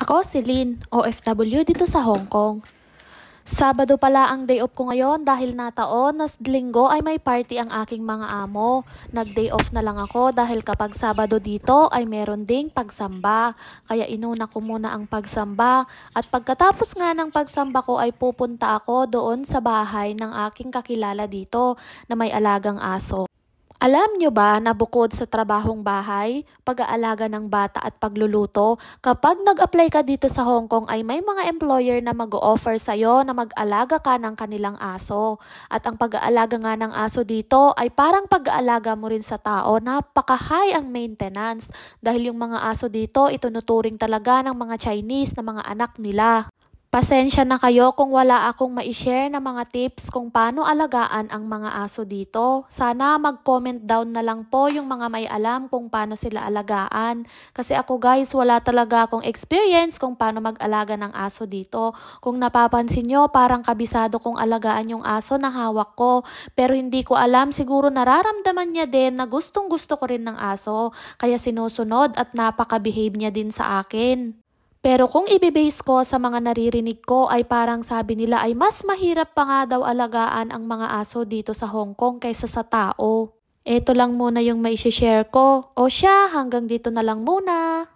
Ako si Lynn, OFW dito sa Hong Kong. Sabado pala ang day off ko ngayon dahil nataon na linggo ay may party ang aking mga amo. Nag-day off na lang ako dahil kapag Sabado dito ay meron ding pagsamba. Kaya inuna ko muna ang pagsamba at pagkatapos nga ng pagsamba ko ay pupunta ako doon sa bahay ng aking kakilala dito na may alagang aso. Alam nyo ba na bukod sa trabahong bahay, pag-aalaga ng bata at pagluluto, kapag nag-apply ka dito sa Hong Kong ay may mga employer na mag-o-offer sa'yo na mag-alaga ka ng kanilang aso. At ang pag-aalaga nga ng aso dito ay parang pag-aalaga mo rin sa tao, napaka-high ang maintenance. Dahil yung mga aso dito, itunuturing talaga ng mga Chinese na mga anak nila. Pasensya na kayo kung wala akong ma-share na mga tips kung paano alagaan ang mga aso dito. Sana mag-comment down na lang po yung mga may alam kung paano sila alagaan. Kasi ako guys, wala talaga akong experience kung paano mag-alaga ng aso dito. Kung napapansin nyo, parang kabisado kong alagaan yung aso na hawak ko. Pero hindi ko alam, siguro nararamdaman niya din na gustong gusto ko rin ng aso. Kaya sinusunod at napaka-behave niya din sa akin. Pero kung ibibase ko sa mga naririnig ko ay parang sabi nila ay mas mahirap pa nga daw alagaan ang mga aso dito sa Hong Kong kaysa sa tao. Ito lang muna yung maishishare ko. O siya, hanggang dito na lang muna.